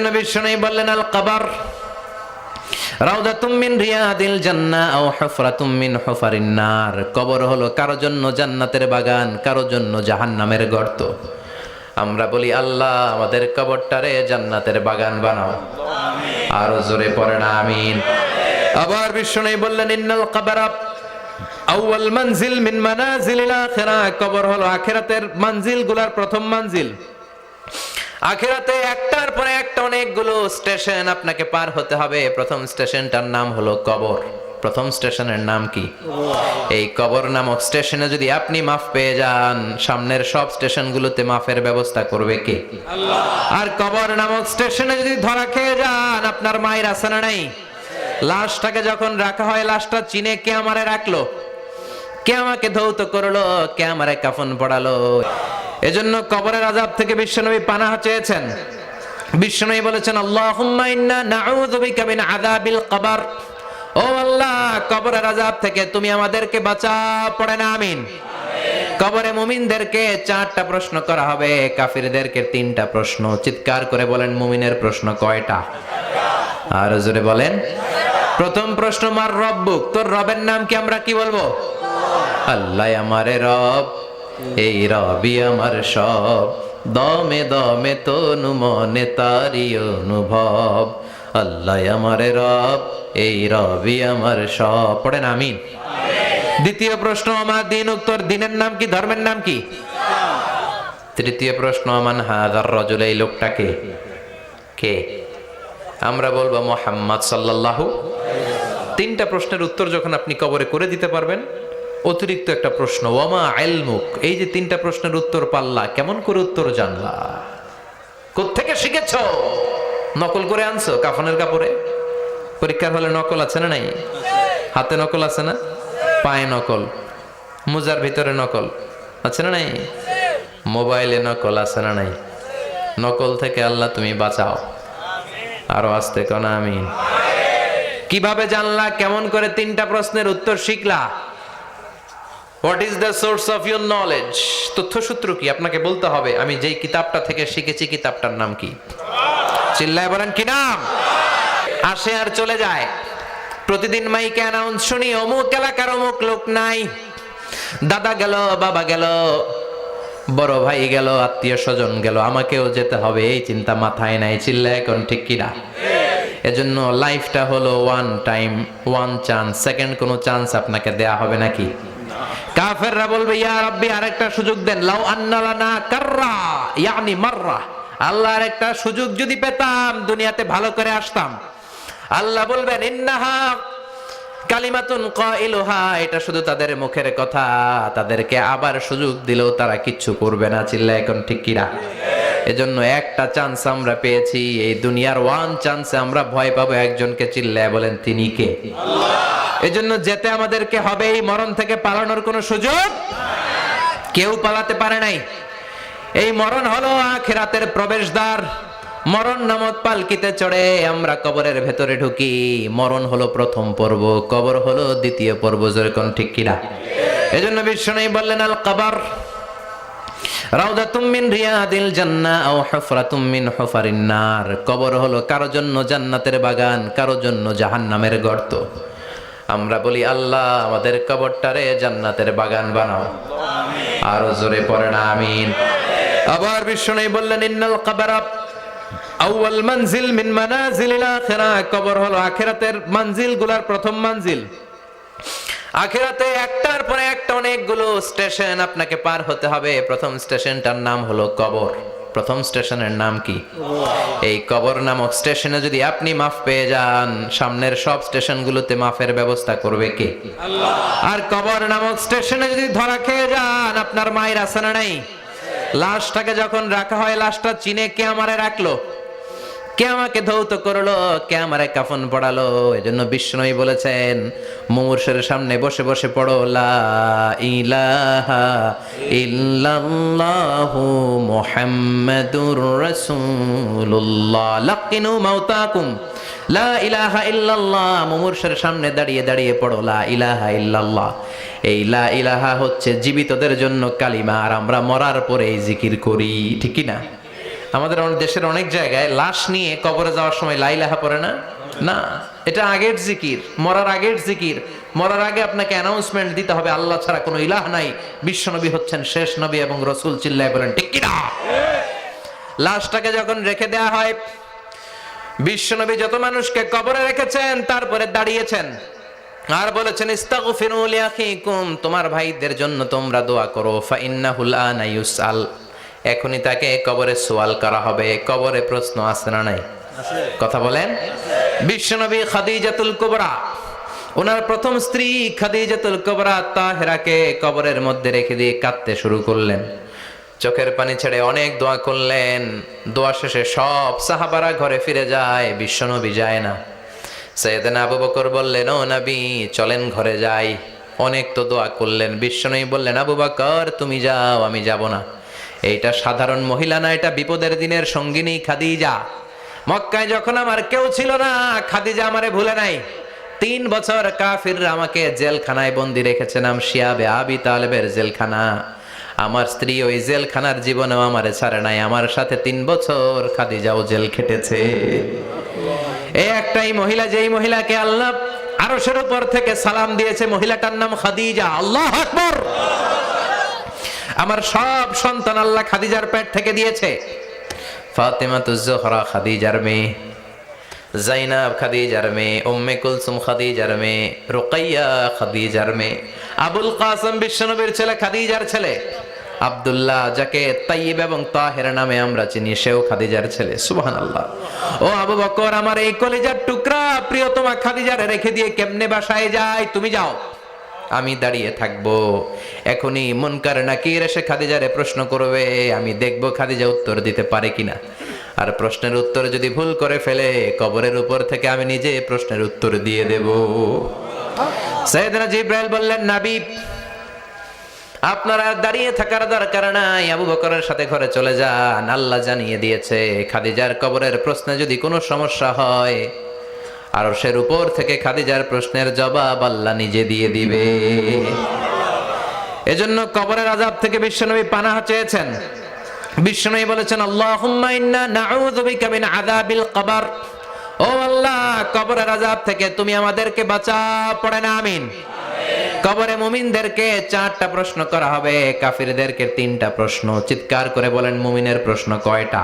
এজন্য বিশ্বনবী বললেন আল কবর রাউদাতুম মিন রিয়াদিল জান্নাহ আও হুফরাতুম মিন হুফারিন নার। কবর হলো কারো জন্য জান্নাতের বাগান, কারো জন্য জাহান্নামের গর্ত। আমরা বলি আল্লাহ আমাদের কবরটারে জান্নাতের বাগান বানাও, আরো জোরে পড়েন আমিন। আবার বিশ্বনবী বললেন ইন্নাল কবরা আউয়াল মানজিল মিন মানাজিলিল আখিরাহ। কবর হলো আখিরাতের মঞ্জিলগুলোর প্রথম মঞ্জিল। আখিরাতে একটার পরে একটা অনেকগুলো স্টেশন আপনাকে পার হতে হবে। প্রথম স্টেশনটার নাম হলো কবর। প্রথম স্টেশনের নাম কি? এই কবর নামক স্টেশনে যদি আপনি মাফ পেয়ে যান, সামনের সব স্টেশনগুলোতে মাফের ব্যবস্থা করবে কে? আল্লাহ। আর কবর নামক স্টেশনে যদি ধরা খেয়ে যান, আপনার মায়ের আছে না নাই? লাশটাকে যখন রাখা হয়, লাশটা চিনে কে আমারে রাখলো, কে আমাকে ধৌত করলো, কে আমারে কাফন পড়ালো। এজন্য কবরের আযাব থেকে বিশ্বনবী পানাহ চেয়েছেন। বিশ্বনবী বলেছেন আল্লাহুম্মা ইন্না নাউযু বিকা মিন আযাবিল কবর। ও আল্লাহ, কবরের আযাব থেকে তুমি আমাদেরকে বাঁচাও। পড়েন আমিন। কবরে মুমিনদেরকে 4টা প্রশ্ন করা হবে, কাফিরদেরকে 3টা প্রশ্ন। চিৎকার করে বলেন মুমিনের প্রশ্ন কয়টা? আর জোরে বলেন। প্রথম প্রশ্ন মার রব্বুক, তোর রবের নাম কি? আমরা কি বলবো? আল্লাহ আমারে রব, এই রবি আমার সব, দমে দমে তনু মনে তারি অনুভব। আল্লাহ আমারে রব, এই রবি আমার সব। পড়েন আমিন। দ্বিতীয় প্রশ্ন আমার দিন, উত্তর দিনের নাম কি, ধর্মের নাম কি? তৃতীয় প্রশ্ন আমান হাযার রাজুল, এই লোকটাকে কে? আমরা বলবো মুহাম্মদ সাল্লাল্লাহু। 3টা প্রশ্নের উত্তর যখন আপনি কবরে করে দিতে পারবেন, অতিরিক্ত একটা প্রশ্ন ওয়ামা ইলমুক, এই যে 3টা প্রশ্নের উত্তর পাল্লা, কেমন করে উত্তর জানলা? কোত্থেকে শিখেছো? নকল করে আনছো কাফনের কাপড়ে? পরীক্ষার হলে নকল আছে না নাই? হাতে নকল আছে না? পায়ে নকল, মোজার ভিতরে নকল আছে না নাই? মোবাইলে নকল আছে না নাই? নকল থেকে আল্লাহ তুমি বাঁচাও। আরো আস্তে কোন আমিন। কিভাবে জানলা? কেমন করে 3টা প্রশ্নের উত্তর শিখলা? What is the source of your knowledge? তথ্যসূত্র কি? আপনাকে বলতে হবে আমি যেই কিতাবটা থেকে শিখেছি কিতাবটার নাম কি? চিল্লায় বলেন কি নাম? আসে আর চলে যায়। প্রতিদিন মাইকে অ্যানাউন্স শুনি অমুক এলাকার অমুক লোক নাই। দাদা গেল, বাবা গেল, বড় ভাই গেল, আত্মীয় স্বজন গেল, আমাকেও যেতে হবে, এই চিন্তা মাথায় নাই। চিল্লায় এখন ঠিক কিনা? এজন্য লাইফটা হলো one time, one chance. Second কোনো চান্স আপনাকে দেয়া হবে নাকি? কাফেররা বলবে ইয়া রাব্বি আরেকটা সুযোগ দেন। লাউ আন্না লানা কাররা ইয়ানি মাররা, আল্লাহ আরেকটা সুযোগ যদি পেতাম দুনিয়াতে ভালো করে আসতাম। আল্লাহ বলবেন ইন্নাহা কালিমাতুন কাইলুহা, এটা শুধু তাদের মুখের কথা, তাদেরকে আবার সুযোগ দিলেও তারা কিচ্ছু করবে না। চিল্লা এখন ঠিক কিনা? এজন্য একটা চান্স আমরা পেয়েছি, এই দুনিয়ার ওয়ান চান্সে আমরা ভয় পাবো একজনকে। চিল্লায় বলেন তিনি কে? আল্লাহ। এজন্য যেতে আমাদেরকে হবে। এই মরণ থেকে পালানোর কোনো সুযোগ কেউ পালাতে পারে নাই। এই মরণ হলো আখিরাতের প্রবেশদ্বার। মরণ নামক পালকিতে চড়ে আমরা কবরের ভেতরে ঢুকি। মরণ হলো প্রথম পর্ব, কবর হলো দ্বিতীয় পর্ব। যেরকম ঠিক কিনা? এজন্য বিশ্বনবী বললেন আল কবর রাউদাতুম মিন রিয়াদিল জান্নাহ আও হুফরাতুম মিন হুফারিন নার। কবর হলো কারো জন্য জান্নাতের বাগান, কারো জন্য জাহান্নামের গর্ত। আমরা বলি আল্লাহ আমাদের কবরটারে জান্নাতের বাগান বানাও, আরো জোরে পড়েন আমিন। আবার বিশ্বনবী বললেন ইন্নাল কবরা আউয়াল মানজিল মিন মানাজিলিল আখিরাহ। কবর হলো আখিরাতের মঞ্জিলগুলোর প্রথম মঞ্জিল। আখিরাতে একটার পরে একটা অনেকগুলো স্টেশন আপনাকে পার হতে হবে। প্রথম স্টেশনটার নাম হলো কবর। প্রথম স্টেশনের নাম কি? এই কবর নামক স্টেশনে যদি আপনি মাফ পেয়ে যান, সামনের সব স্টেশনগুলোতে মাফের ব্যবস্থা করবে কে? আল্লাহ। আর কবর নামক স্টেশনে যদি ধরা খেয়ে যান, আপনার মায়ের আছে না নাই? লাশটাকে যখন রাখা হয়, লাশটা চিনে কে আমারে রাখলো, কে আমাকে ধৌত করলো, কে আমারে কাফন পড়ালো। এজন্য বিশ্বনবী বলেছেন মুমূর্ষের সামনে বসে বসে পড়ো লা ইলাহা ইল্লাল্লাহু মুহাম্মাদুর রাসূলুল্লাহ লাকিনু মাউতাকুম লা ইলাহা ইল্লাল্লাহ। মুমূর্ষের সামনে দাঁড়িয়ে দাঁড়িয়ে পড়ো লা ইলাহা ইল্লাল্লাহ। এই লা ইলাহা হচ্ছে জীবিতদের জন্য কালিমা, আর আমরা মরার পরে এই জিকির করি, ঠিক কি না? আমাদের দেশের অনেক জায়গায় লাশ নিয়ে কবরে যাওয়ার সময় লা ইলাহা পড়ে না। না, এটা আগের জিকির, মরার আগের জিকির। মরার আগে আপনাকে অ্যানাউন্সমেন্ট দিতে হবে আল্লাহ ছাড়া কোনো ইলাহ নাই, বিশ্বনবী হচ্ছেন শেষ নবী এবং রাসূল। চিল্লায় বলেন ঠিক কিনা? লাশটাকে যখন রেখে দেয়া হয়, বিশ্বনবী যত মানুষকে কবরে রেখেছেন তারপরে দাঁড়িয়েছেন আর বলেছেন ইস্তাগফিরু লিআখিকুম, তোমার ভাইদের জন্য তোমরা দোয়া করো। ফাইন্নাহুল আনা ইউসআল, এখনই তাকে কবরে সওয়াল করা হবে। কবরে প্রশ্ন আছে না নাই? কথা বলেন। বিশ্বনবী খাদিজাতুল কুবরা, ওনার প্রথম স্ত্রী খাদিজাতুল কুবরা তাহেরাকে কবরের মধ্যে রেখে দিয়ে কাঁদতে শুরু করলেন, চোখের পানি ছেড়ে অনেক দোয়া করলেন। দোয়া শেষে সব সাহাবারা ঘরে ফিরে যায়, বিশ্বনবী যায় না। সাইয়েদনা আবু বকর বললেন, ও নবী চলেন ঘরে যাই। অনেক তো দোয়া করলেন। বিশ্বনবী বললেন, আবু বকর তুমি যাও, আমি যাব না। এইটা সাধারণ মহিলা না, এটা বিপদের দিনের সঙ্গিনী খাদিজা। মক্কায় যখন আমার কেউ ছিল না, খাদিজা আমারে ভুলে নাই। 3 বছর কাফিররা আমাকে জেলখানায় বন্দি রেখেছে, নাম শিয়াবে আবি তালেবের জেলখানা। আমার স্ত্রী ওই জেলখানার জীবনেও আমারে ছাড়ে নাই, আমার সাথে 3 বছর খাদিজাও জেল খেটেছে। এই একটাই মহিলা, যেই মহিলাকে আল্লাহ আরশের উপর থেকে সালাম দিয়েছে, মহিলাটার নাম খাদিজা। আল্লাহু আকবার। আমার সব সন্তান আল্লাহ খাদিজার পেট থেকে দিয়েছে। ফাতেমাতুজ জোহরা খাদিজার মেয়ে, জাইনাব খাদিজার মেয়ে, উম্মে কুলসুম খাদিজার মেয়ে, রুকাইয়া খাদিজার মেয়ে, আবুল কাসেম বিশ্বনবীর ছেলে খাদিজার ছেলে, আব্দুল্লাহ যাকে তাইয়্যিব এবং তাহের নামে আমরা চিনি, সেও খাদিজার ছেলে। সুবহানাল্লাহ। ও আবু বকর, আমার এই কলিজার টুকরা প্রিয়তমা খাদিজারে রেখে দিয়ে কেমনে বাসায় যায়? তুমি যাও, আমি দাঁড়িয়ে থাকবো। এখনই মুনকার নাকির এসে খাদিজারে প্রশ্ন করবে, আমি দেখবো খাদিজা উত্তর দিতে পারে কিনা। আর প্রশ্নের উত্তর যদি ভুল করে ফেলে, কবরের উপর থেকে আমি নিজে প্রশ্নের উত্তর দিয়ে দেব। সাইয়েদনা জিবরাইল বললেন, নবী আপনারা দাঁড়িয়ে থাকার দরকার নাই, আবু বকরের সাথে ঘরে চলে যান। আল্লাহ জানিয়ে দিয়েছে, খাদিজার কবরের প্রশ্নে যদি কোনো সমস্যা হয়, আরশের উপর থেকে খাদিজার প্রশ্নের জবাব আল্লাহ নিজে দিয়ে দিবে। এজন্য কবরের আযাব থেকে বিশ্বনবী পানাহ চেয়েছেন। বিশ্বনবী বলেছেন, আল্লাহুম্মা ইন্না নাউযু বিকা মিন আযাবিল কবর। ও আল্লাহ, কবরের আযাব থেকে তুমি আমাদেরকে বাঁচাও। পড়েন আমিন। কবরে মুমিনদেরকে 4টা প্রশ্ন করা হবে, কাফিরদেরকে 3টা প্রশ্ন। চিৎকার করে বলেন, মুমিনের প্রশ্ন কয়টা?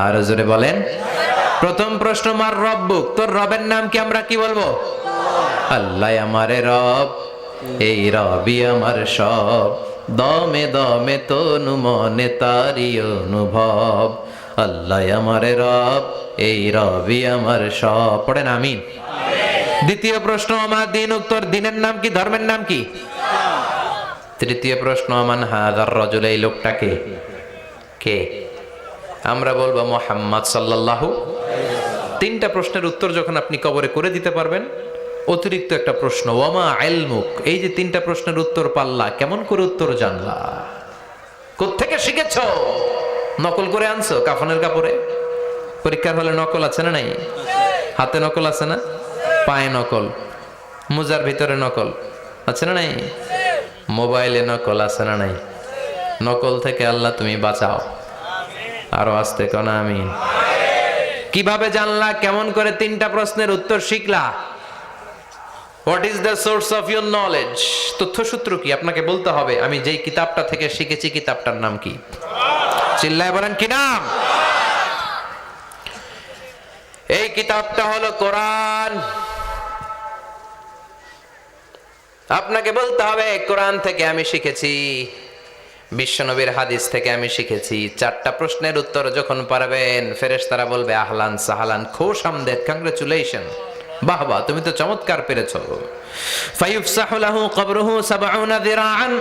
আর জোরে বলেন। প্রথম প্রশ্ন, মার রব্বুক, তোর রবের নাম কি? আমরা কি বলবো? আল্লাহ আমারে রব, এই রবি আমার সব, দমে দমে তনু মনে তারি অনুভব। আল্লাহ আমারে রব, এই রবি আমার সব। পড়েন আমিন। দ্বিতীয় প্রশ্ন, আমার দিন, উত্তর দিনের নাম কি? ধর্মের নাম কি? তৃতীয় প্রশ্ন, আমান হাযার রাজুল, এই লোকটাকে কে? আমরা বলবো মুহাম্মদ সাল্লাল্লাহু। 3টা প্রশ্নের উত্তর যখন আপনি কবরে করে দিতে পারবেন, অতিরিক্ত একটা প্রশ্ন, ওয়ামা ইলমুক, এই যে 3টা প্রশ্নের উত্তর পাল্লা, কেমন করে উত্তর জানলা? কোত্থেকে শিখেছো? নকল করে আনছো কাফনের কাপড়ে? পরীক্ষার হলে নকল আছে না নাই? হাতে নকল আছে না? পায়ে নকল, মোজার ভিতরে নকল আছে না নাই? মোবাইলে নকল আছে না নাই? নকল থেকে আল্লাহ তুমি বাঁচাও। আরো আসতে কোন আমিন। কিভাবে জানলা? কেমন করে 3টা প্রশ্নের উত্তর শিখলা? What is the source of your knowledge? তথ্যসূত্র কি? আপনাকে বলতে হবে, আমি যেই কিতাবটা থেকে শিখেছি কিতাবটার নাম কি? চিল্লায় বলেন, কি নাম? এই কিতাবটা হলো কোরআন। আপনাকে বলতে হবে, কোরআন থেকে আমি শিখেছি, বিশ্বনবীর হাদিস থেকে আমি শিখেছি। 4টা প্রশ্নের উত্তর যখন পারবেন, ফেরেশতারা বলবে, আহলান সাহালান, খোশ আমদেদ, কংগ্রেচুলেশন, বাহ বাহ, তুমি তো চমৎকার পেরেছো। ফায়ুফসাহু লাহু কবরুহু ৭০ যিরাআন,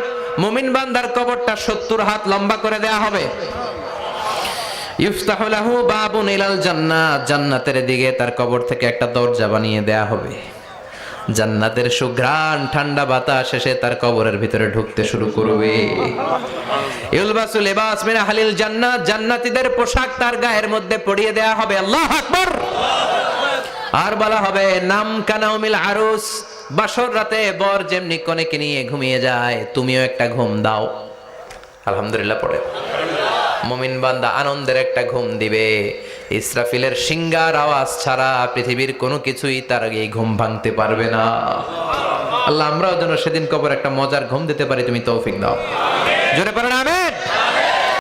মুমিন বান্দার কবরটা ৭০ হাত লম্বা করে দেয়া হবে। ইফতাহু লাহু বাবুন ইলাল জান্নাহ, জান্নাতের দিকে তার কবর থেকে একটা দরজা বানিয়ে দেয়া হবে। জান্নাতের সুঘ্রাণ ঠান্ডা বাতাস এসে তার কবরের ভিতরে ঢুকতে শুরু করবে। ইউলবাসু লিবাস মিন আহলিল জান্নাহ, জান্নাতীদের পোশাক তার গায়ের মধ্যে পরিয়ে দেয়া হবে। আল্লাহু আকবার। আর বলা হবে, নাম কানাউমিল আরুস, বাসর রাতে বর যেমনি কনেকে নিয়ে ঘুমিয়ে যায়, তুমিও একটা ঘুম দাও। আলহামদুলিল্লাহ পড়ে। মুমিন বান্দা আনন্দের একটা ঘুম দিবে। ইসরাফিলের সিংগার আওয়াজ ছাড়া পৃথিবীর কোনো কিছুই তার এই ঘুম ভাঙতে পারবে না। আল্লাহ আমরাও যেন সেদিন কবর একটা মজার ঘুম দিতে পারি, তুমি তৌফিক দাও। জোরে পড়েন আমিন।